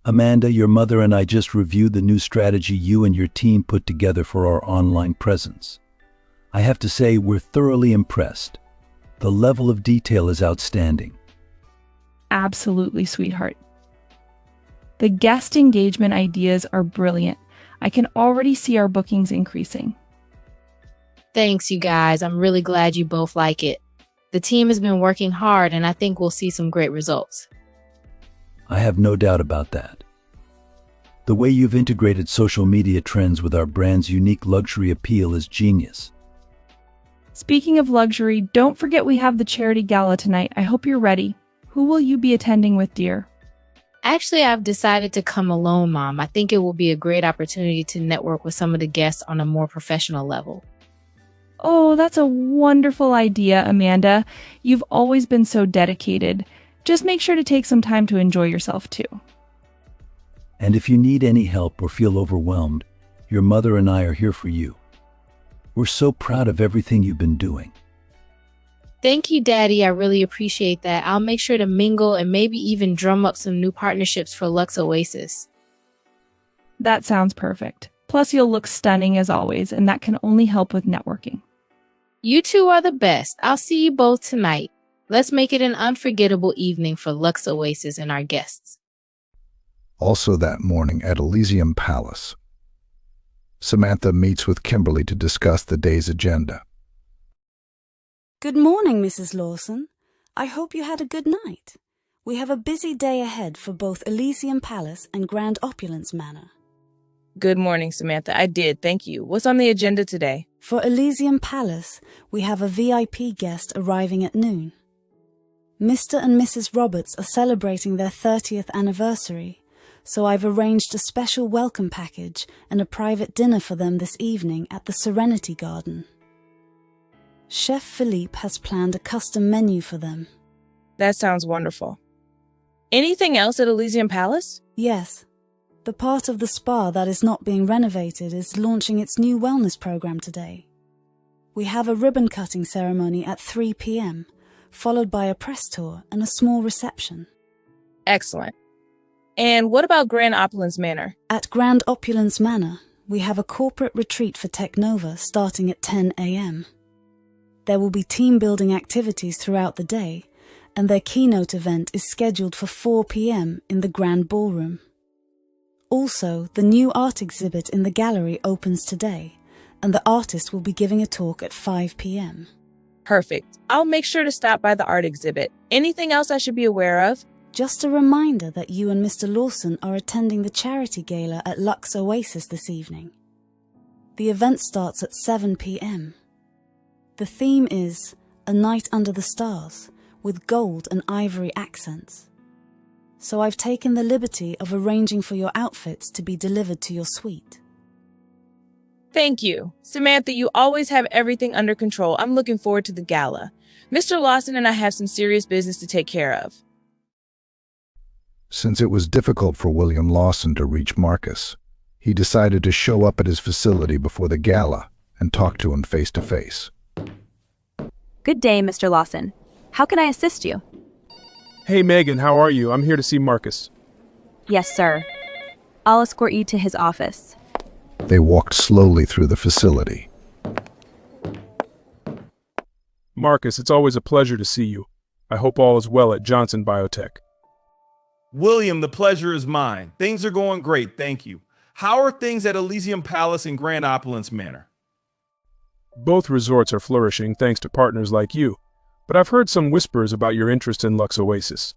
Amanda, your mother and I just reviewed the new strategy you and your team put together for our online presence. I have to say, we're thoroughly impressed. The level of detail is outstanding. Absolutely, sweetheart. The guest engagement ideas are brilliant. I can already see our bookings increasing. Thanks, you guys. I'm really glad you both like it. The team has been working hard, and I think we'll see some great results. I have no doubt about that. The way you've integrated social media trends with our brand's unique luxury appeal is genius. Speaking of luxury, don't forget we have the charity gala tonight. I hope you're ready. Who will you be attending with, dear? Actually, I've decided to come alone, Mom. I think it will be a great opportunity to network with some of the guests on a more professional level. Oh, that's a wonderful idea, Amanda. You've always been so dedicated. Just make sure to take some time to enjoy yourself, too. And if you need any help or feel overwhelmed, your mother and I are here for you. We're so proud of everything you've been doing. Thank you, Daddy. I really appreciate that. I'll make sure to mingle and maybe even drum up some new partnerships for Luxe Oasis. That sounds perfect. Plus, you'll look stunning as always, and that can only help with networking. You two are the best. I'll see you both tonight. Let's make it an unforgettable evening for Luxe Oasis and our guests. Also that morning at Elysium Palace, Samantha meets with Kimberly to discuss the day's agenda. Good morning, Mrs. Lawson. I hope you had a good night. We have a busy day ahead for both Elysium Palace and Grand Opulence Manor. Good morning, Samantha. I did, thank you. What's on the agenda today? For Elysium Palace, we have a VIP guest arriving at noon. Mr. and Mrs. Roberts are celebrating their 30th anniversary, so I've arranged a special welcome package and a private dinner for them this evening at the Serenity Garden. Chef Philippe has planned a custom menu for them. That sounds wonderful. Anything else at Elysium Palace? Yes. The part of the spa that is not being renovated is launching its new wellness program today. We have a ribbon-cutting ceremony at 3 p.m., followed by a press tour and a small reception. Excellent. And what about Grand Opulence Manor? At Grand Opulence Manor, we have a corporate retreat for Technova starting at 10 a.m. There will be team-building activities throughout the day, and their keynote event is scheduled for 4 p.m. in the Grand Ballroom. Also, the new art exhibit in the gallery opens today, and the artist will be giving a talk at 5 p.m. Perfect. I'll make sure to stop by the art exhibit. Anything else I should be aware of? Just a reminder that you and Mr. Lawson are attending the charity gala at Luxe Oasis this evening. The event starts at 7 p.m. The theme is A Night Under the Stars, with gold and ivory accents. So I've taken the liberty of arranging for your outfits to be delivered to your suite. Thank you. Samantha, you always have everything under control. I'm looking forward to the gala. Mr. Lawson and I have some serious business to take care of. Since it was difficult for William Lawson to reach Marcus, he decided to show up at his facility before the gala and talk to him face to face. Good day, Mr. Lawson. How can I assist you? Hey, Megan, how are you? I'm here to see Marcus. Yes, sir. I'll escort you to his office. They walked slowly through the facility. Marcus, it's always a pleasure to see you. I hope all is well at Johnson Biotech. William, the pleasure is mine. Things are going great, thank you. How are things at Elysium Palace and Grand Opulence Manor? Both resorts are flourishing thanks to partners like you, but I've heard some whispers about your interest in Luxe Oasis.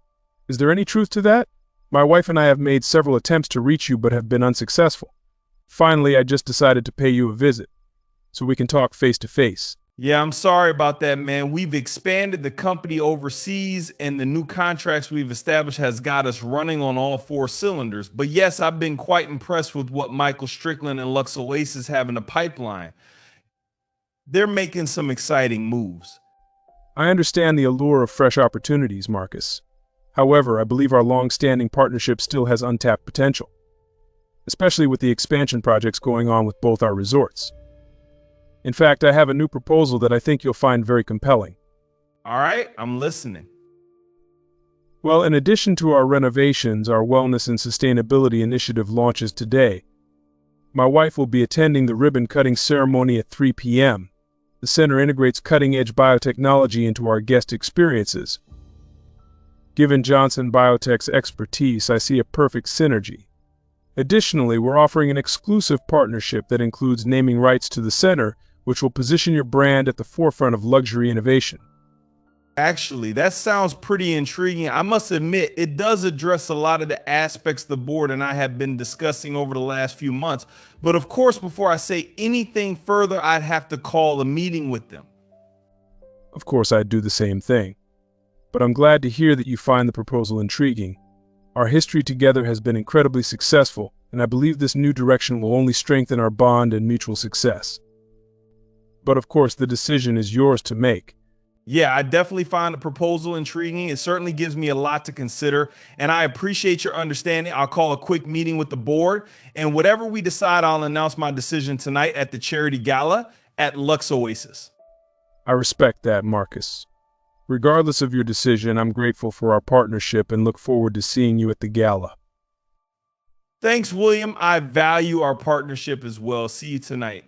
Is there any truth to that? My wife and I have made several attempts to reach you but have been unsuccessful. Finally, I just decided to pay you a visit, so we can talk face to face. Yeah, I'm sorry about that, man. We've expanded the company overseas, and the new contracts we've established has got us running on all four cylinders. But yes, I've been quite impressed with what Michael Strictlin and Luxe Oasis have in the pipeline. They're making some exciting moves. I understand the allure of fresh opportunities, Marcus. However, I believe our long-standing partnership still has untapped potential, especially with the expansion projects going on with both our resorts. In fact, I have a new proposal that I think you'll find very compelling. All right, I'm listening. Well, in addition to our renovations, our wellness and sustainability initiative launches today. My wife will be attending the ribbon-cutting ceremony at 3 p.m. The center integrates cutting-edge biotechnology into our guest experiences. Given Johnson Biotech's expertise, I see a perfect synergy. Additionally, we're offering an exclusive partnership that includes naming rights to the center, which will position your brand at the forefront of luxury innovation. Actually, that sounds pretty intriguing. I must admit, it does address a lot of the aspects the board and I have been discussing over the last few months. But of course, before I say anything further, I'd have to call a meeting with them. Of course, I'd do the same thing. But I'm glad to hear that you find the proposal intriguing. Our history together has been incredibly successful, and I believe this new direction will only strengthen our bond and mutual success. But of course, the decision is yours to make. Yeah, I definitely find the proposal intriguing. It certainly gives me a lot to consider, and I appreciate your understanding. I'll call a quick meeting with the board, and whatever we decide, I'll announce my decision tonight at the charity gala at Luxe Oasis. I respect that, Marcus. Regardless of your decision, I'm grateful for our partnership and look forward to seeing you at the gala. Thanks, William. I value our partnership as well. See you tonight.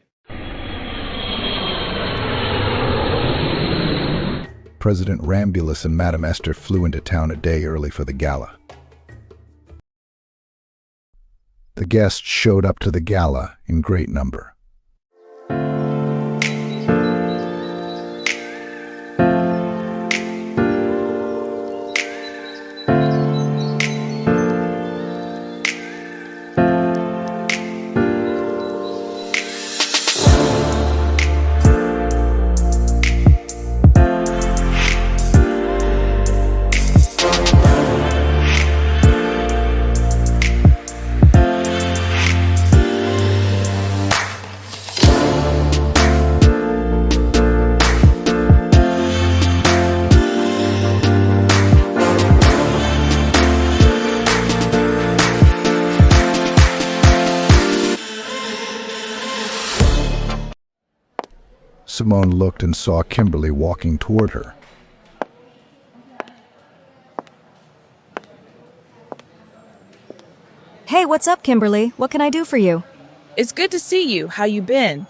President Rambulus and Madame Esther flew into town a day early for the gala. The guests showed up to the gala in great number. Simone looked and saw Kimberly walking toward her. Hey, what's up, Kimberly? What can I do for you? It's good to see you. How you been?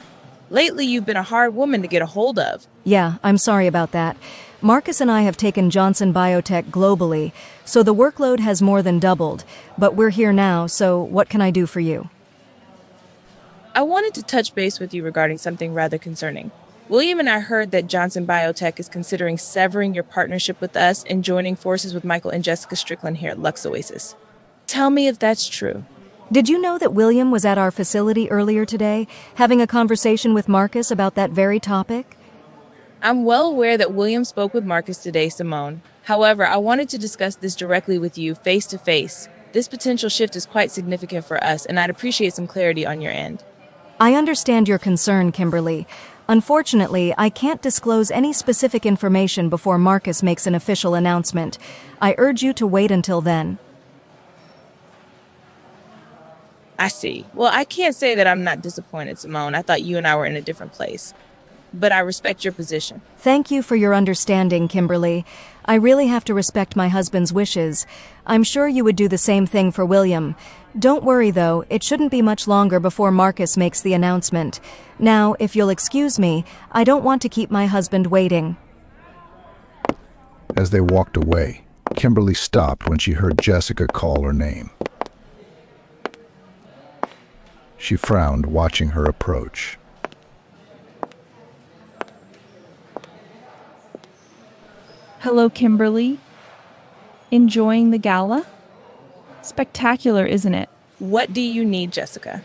Lately, you've been a hard woman to get a hold of. Yeah, I'm sorry about that. Marcus and I have taken Johnson Biotech globally, so the workload has more than doubled. But we're here now, so what can I do for you? I wanted to touch base with you regarding something rather concerning. William and I heard that Johnson Biotech is considering severing your partnership with us and joining forces with Michael and Jessica Strictlin here at Luxe Oasis. Tell me if that's true. Did you know that William was at our facility earlier today, having a conversation with Marcus about that very topic? I'm well aware that William spoke with Marcus today, Simone. However, I wanted to discuss this directly with you, face to face. This potential shift is quite significant for us, and I'd appreciate some clarity on your end. I understand your concern, Kimberly. Unfortunately, I can't disclose any specific information before Marcus makes an official announcement. I urge you to wait until then. I see. Well, I can't say that I'm not disappointed, Simone. I thought you and I were in a different place. But I respect your position. Thank you for your understanding, Kimberly. I really have to respect my husband's wishes. I'm sure you would do the same thing for William. Don't worry, though, it shouldn't be much longer before Marcus makes the announcement. Now, if you'll excuse me, I don't want to keep my husband waiting. As they walked away, Kimberly stopped when she heard Jessica call her name. She frowned, watching her approach. Hello, Kimberly. Enjoying the gala? Spectacular, isn't it? What do you need, Jessica?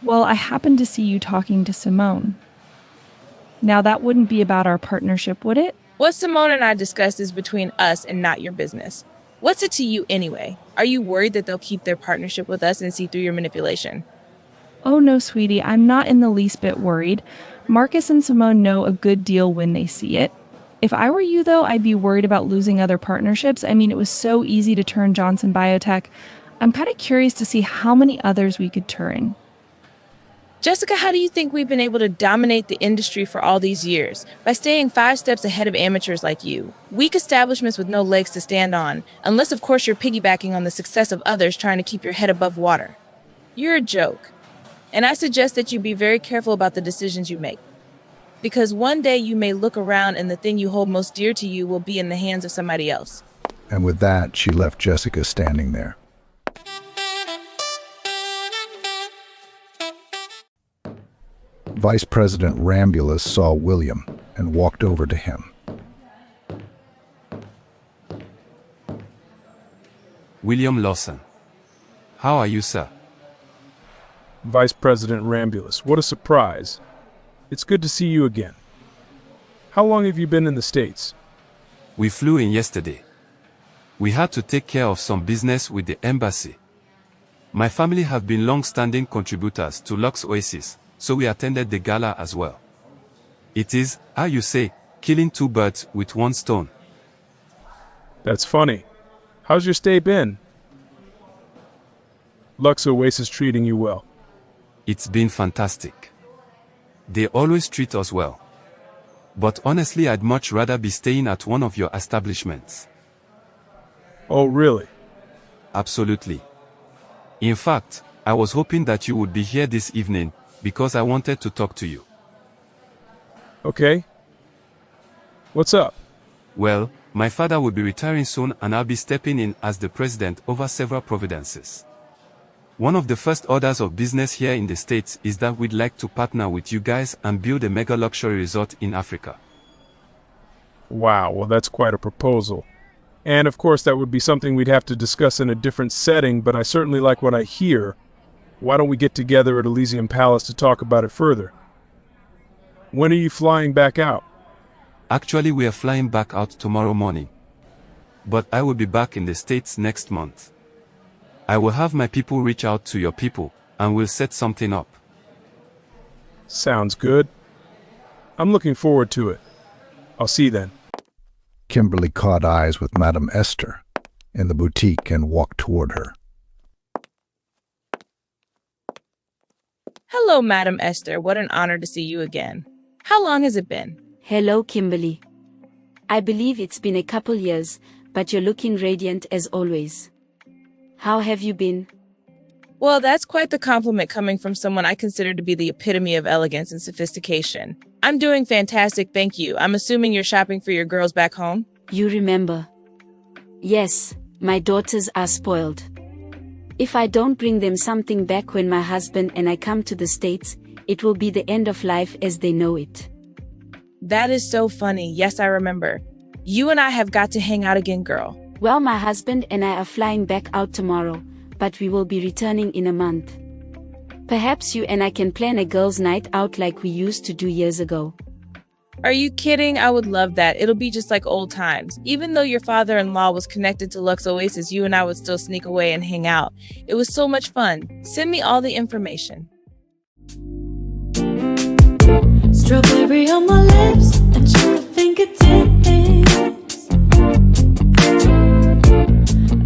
Well, I happened to see you talking to Simone. Now, that wouldn't be about our partnership, would it? What Simone and I discussed is between us and not your business. What's it to you anyway? Are you worried that they'll keep their partnership with us and see through your manipulation? Oh no, sweetie, I'm not in the least bit worried. Marcus and Simone know a good deal when they see it. If I were you, though, I'd be worried about losing other partnerships. I mean, it was so easy to turn Johnson Biotech. I'm kind of curious to see how many others we could turn. Jessica, how do you think we've been able to dominate the industry for all these years? By staying 5 steps ahead of amateurs like you. Weak establishments with no legs to stand on, unless of course you're piggybacking on the success of others trying to keep your head above water. You're a joke. And I suggest that you be very careful about the decisions you make. Because one day you may look around and the thing you hold most dear to you will be in the hands of somebody else. And with that, she left Jessica standing there. Vice President Rambulus saw William and walked over to him. William Lawson. How are you, sir? Vice President Rambulus, what a surprise. It's good to see you again. How long have you been in the States? We flew in yesterday. We had to take care of some business with the embassy. My family have been long-standing contributors to Luxe Oasis, so we attended the gala as well. It is, how you say, killing 2 birds with 1 stone. That's funny. How's your stay been? Luxe Oasis treating you well? It's been fantastic. They always treat us well. But honestly, I'd much rather be staying at one of your establishments. Oh, really? Absolutely. In fact, I was hoping that you would be here this evening, because I wanted to talk to you. Okay. What's up? Well, my father will be retiring soon and I'll be stepping in as the president over several providences. One of the first orders of business here in the States is that we'd like to partner with you guys and build a mega luxury resort in Africa. Wow, well that's quite a proposal. And of course that would be something we'd have to discuss in a different setting, but I certainly like what I hear. Why don't we get together at Elysium Palace to talk about it further? When are you flying back out? Actually, we are flying back out tomorrow morning. But I will be back in the States next month. I will have my people reach out to your people, and we'll set something up. Sounds good. I'm looking forward to it. I'll see you then. Kimberly caught eyes with Madame Esther in the boutique and walked toward her. Hello, Madam Esther. What an honor to see you again. How long has it been? Hello, Kimberly. I believe it's been a couple years, but you're looking radiant as always. How have you been? Well, that's quite the compliment coming from someone I consider to be the epitome of elegance and sophistication. I'm doing fantastic, thank you. I'm assuming you're shopping for your girls back home? You remember? Yes, my daughters are spoiled. If I don't bring them something back when my husband and I come to the States, it will be the end of life as they know it. That is so funny. Yes, I remember. You and I have got to hang out again, girl. Well, my husband and I are flying back out tomorrow, but we will be returning in a month. Perhaps you and I can plan a girls' night out like we used to do years ago. Are you kidding? I would love that. It'll be just like old times. Even though your father-in-law was connected to Luxe Oasis, you and I would still sneak away and hang out. It was so much fun. Send me all the information. Strawberry on my lips and sugar fingertips.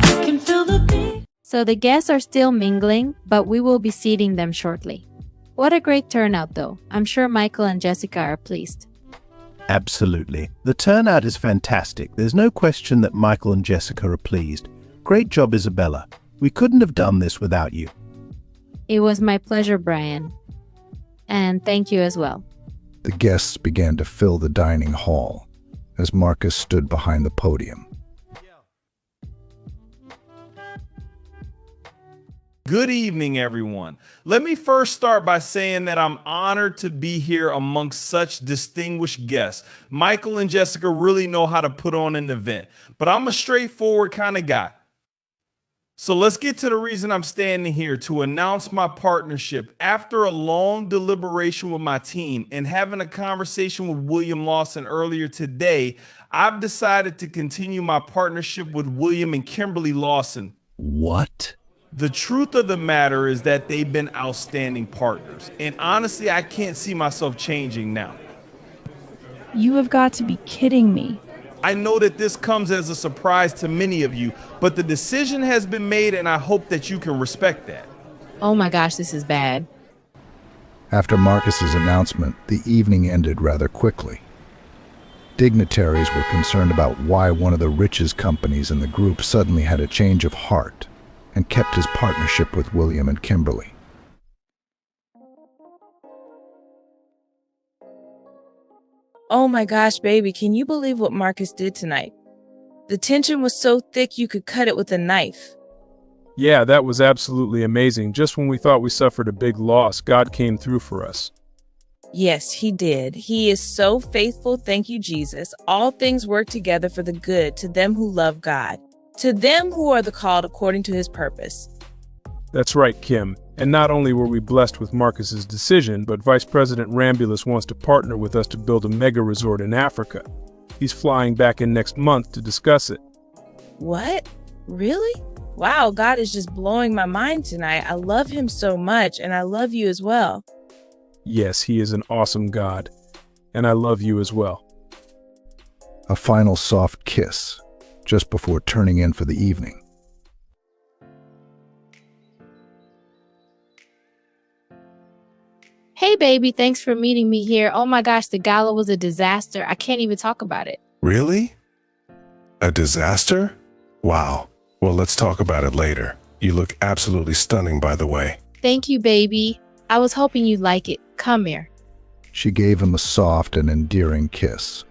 I can feel the beat. So the guests are still mingling, but we will be seating them shortly. What a great turnout, though. I'm sure Michael and Jessica are pleased. Absolutely. The turnout is fantastic. There's no question that Michael and Jessica are pleased. Great job, Isabella. We couldn't have done this without you. It was my pleasure, Brian. And thank you as well. The guests began to fill the dining hall as Marcus stood behind the podium. Good evening, everyone. Let me first start by saying that I'm honored to be here amongst such distinguished guests. Michael and Jessica really know how to put on an event, but I'm a straightforward kind of guy. So let's get to the reason I'm standing here to announce my partnership. After a long deliberation with my team and having a conversation with William Lawson earlier today, I've decided to continue my partnership with William and Kimberly Lawson. What? The truth of the matter is that they've been outstanding partners, and honestly, I can't see myself changing now. You have got to be kidding me. I know that this comes as a surprise to many of you, but the decision has been made, and I hope that you can respect that. Oh my gosh, this is bad. After Marcus's announcement, the evening ended rather quickly. Dignitaries were concerned about why one of the richest companies in the group suddenly had a change of heart and kept his partnership with William and Kimberly. Oh my gosh, baby, can you believe what Marcus did tonight? The tension was so thick you could cut it with a knife. Yeah, that was absolutely amazing. Just when we thought we suffered a big loss, God came through for us. Yes, he did. He is so faithful. Thank you, Jesus. All things work together for the good to them who love God, to them who are the called according to his purpose. That's right, Kim. And not only were we blessed with Marcus's decision, but Vice President Rambulus wants to partner with us to build a mega resort in Africa. He's flying back in next month to discuss it. What? Really? Wow, God is just blowing my mind tonight. I love him so much, and I love you as well. Yes, he is an awesome God, and I love you as well. A final soft kiss, just before turning in for the evening. Hey, baby, thanks for meeting me here. Oh my gosh, the gala was a disaster. I can't even talk about it. Really? A disaster? Wow. Well, let's talk about it later. You look absolutely stunning, by the way. Thank you, baby. I was hoping you'd like it. Come here. She gave him a soft and endearing kiss.